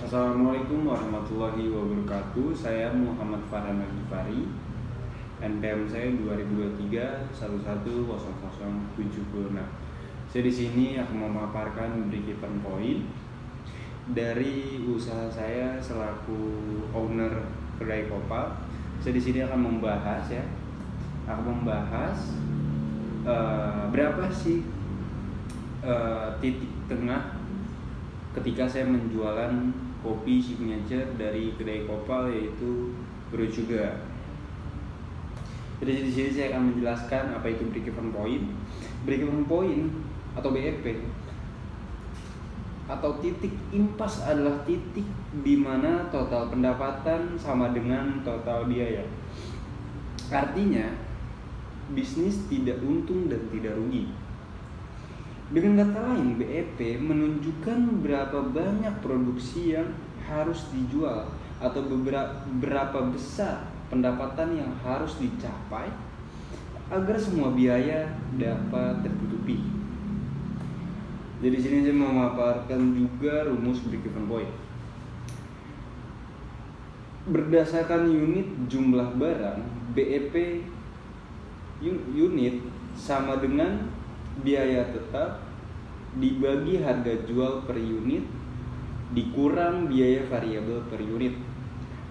Assalamualaikum warahmatullahi wabarakatuh. Saya Muhammad Farhan Al-Ghifari. NPM saya 2023 110070. Saya di sini akan memaparkan break-even point dari usaha saya selaku owner kedai kopal. Saya di sini akan membahas berapa sih titik tengah ketika saya menjualan kopi signature dari kedai kopal, yaitu Brew Sugar. Jadi di sini saya akan menjelaskan apa itu break-even point. Break-even point atau BEP atau titik impas adalah titik di mana total pendapatan sama dengan total biaya. Artinya bisnis tidak untung dan tidak rugi. Dengan kata lain, BEP menunjukkan berapa banyak produksi yang harus dijual atau berapa besar pendapatan yang harus dicapai agar semua biaya dapat tertutupi. Jadi di sini saya memaparkan juga rumus break-even point. Berdasarkan unit jumlah barang, BEP unit sama dengan biaya tetap dibagi harga jual per unit dikurang biaya variabel per unit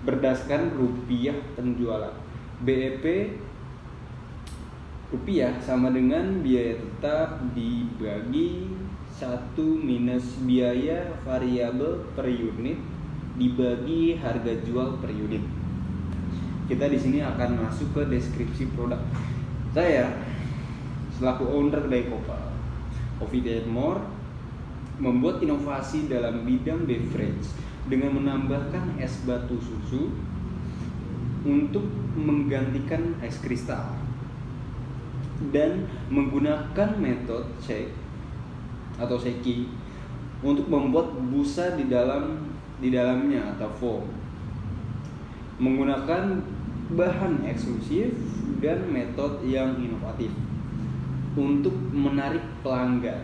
berdasarkan rupiah penjualan. BEP rupiah sama dengan biaya tetap dibagi 1 minus biaya variabel per unit dibagi harga jual per unit. Kita di sini akan masuk ke deskripsi produk. Saya selaku owner kedai kopal Coffee & More membuat inovasi dalam bidang beverage dengan menambahkan es batu susu untuk menggantikan es kristal dan menggunakan metode shake atau shaking untuk membuat busa di dalamnya atau foam, menggunakan bahan eksklusif dan metode yang inovatif untuk menarik pelanggan.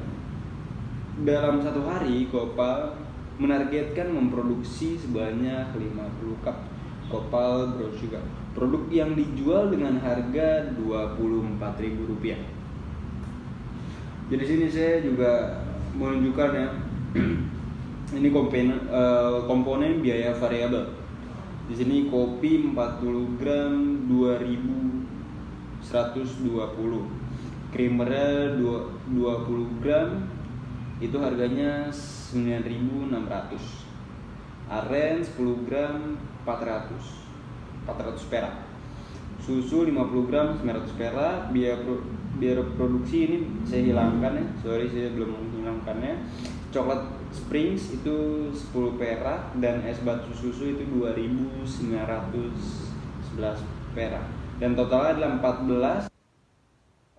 Dalam satu hari, Kopal menargetkan memproduksi sebanyak 50 cup Kopal Brew Sugar. Produk yang dijual dengan harga Rp24.000. Jadi sini saya juga menunjukkan ya. Ini komponen biaya variabel. Di sini kopi 40 gram 2.120. Creamernya 20 gram itu harganya 9.600. Aren 10 gram 400 perak. Susu 50 gram 900 perak. Biaya produksi ini saya hilangkan ya. Sorry, saya belum menghilangkannya. Coklat Springs itu 10 perak dan es batu susu itu 2.911 perak. Dan totalnya adalah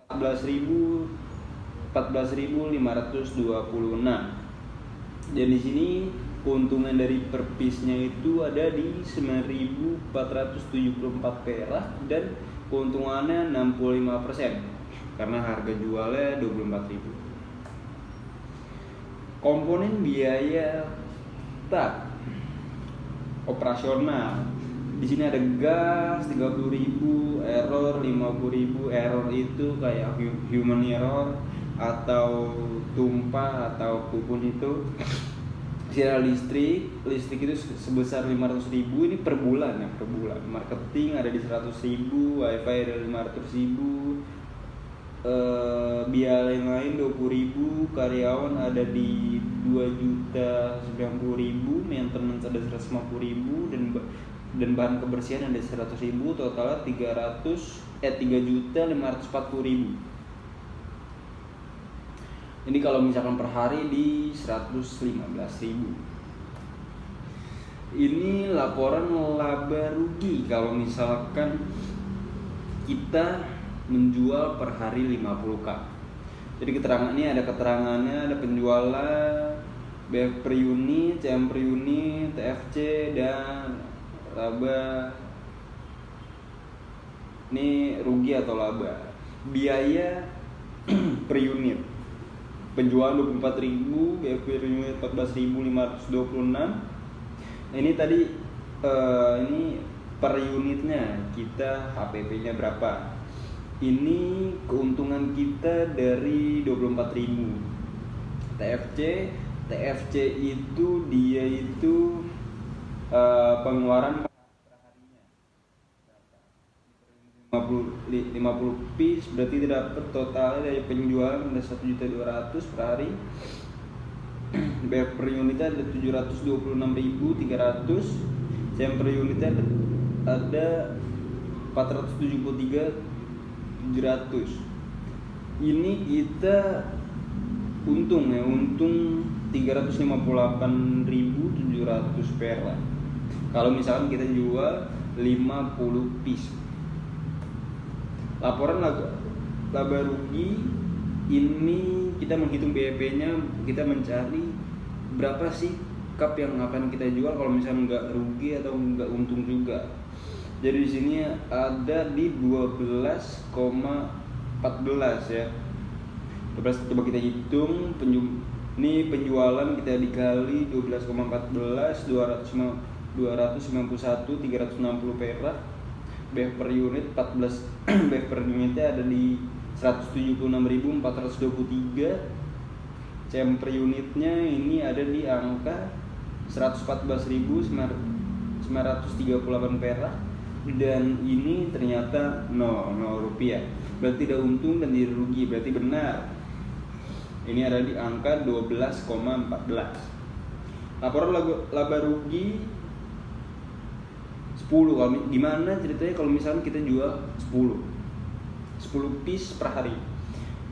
14.526. Dan di sini keuntungan dari per piece-nya itu ada di 9.474 perak dan keuntungannya 65% karena harga jualnya 24.000. Komponen biaya tetap operasional. Di sini ada gas 30.000, error 50.000. Error itu kayak human error atau tumpah atau apapun itu. Siaran listrik itu sebesar 500.000, ini per bulan. Marketing ada di 100.000, wifi ada 500.000, biaya yang lain 20.000, karyawan ada di 2.090.000, maintenance ada 150.000 dan bahan kebersihan ada 100.000, totalnya 3.540.000. Ini kalau misalkan per hari di 115.000. Ini laporan laba rugi kalau misalkan kita menjual per hari 50 cup. Jadi keterangan ini ada keterangannya, ada penjualan, BF per unit, CM per unit, TFC dan laba. Ini rugi atau laba. Biaya per unit. Penjualan 24.000, BF per unit 14.526. Ini tadi ini per unitnya kita HPP-nya berapa. Ini keuntungan kita dari 24.000. TFC itu dia itu pengeluaran per harinya 50 piece, berarti dapat totalnya dari penjualan ada 1.200.000 per hari. Per unitnya ada 726.300. Per unitnya ada 473.700. Ini kita untung 358.700 perak kalau misalkan kita jual 50 piece. Laporan laba rugi ini kita menghitung BEP-nya, kita mencari berapa sih cup yang akan kita jual kalau misalnya nggak rugi atau nggak untung juga. Jadi di sini ada di 12,14 ya. Coba kita hitung ini penjualan kita dikali 12,14 291.360 perak. BEP per unit 14 BEP per unitnya ada di 176.423. CM per unitnya ini ada di angka 114.938 perak, dan ini ternyata 0 rupiah. Berarti tidak untung dan tidak rugi, berarti benar. Ini ada di angka 12,14. Laporan laba rugi 10. Gimana ceritanya kalau misalnya kita jual 10 piece per hari.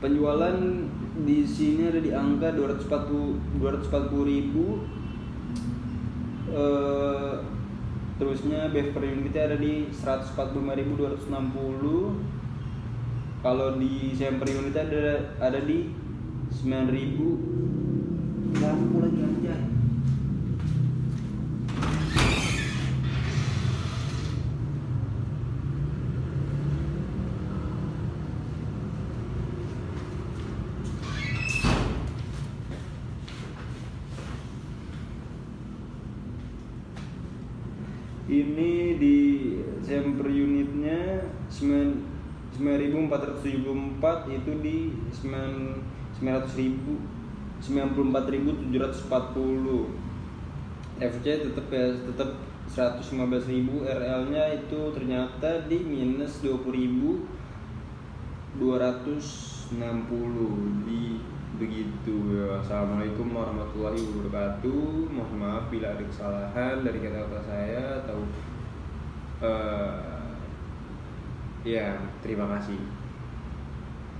Penjualan di sini ada di angka 240.000. Terusnya BEP per unitnya ada di 145.260. Kalau di CM per unitnya ada di 9.000. Kamu lagi aja. Ini di CM per unitnya 9.474, itu di 94.740. FC tetap 115.000. RL-nya itu ternyata di minus 20.260 di begitu ya. Assalamualaikum warahmatullahi wabarakatuh. Mohon maaf bila ada kesalahan dari kata-kata saya atau ya terima kasih.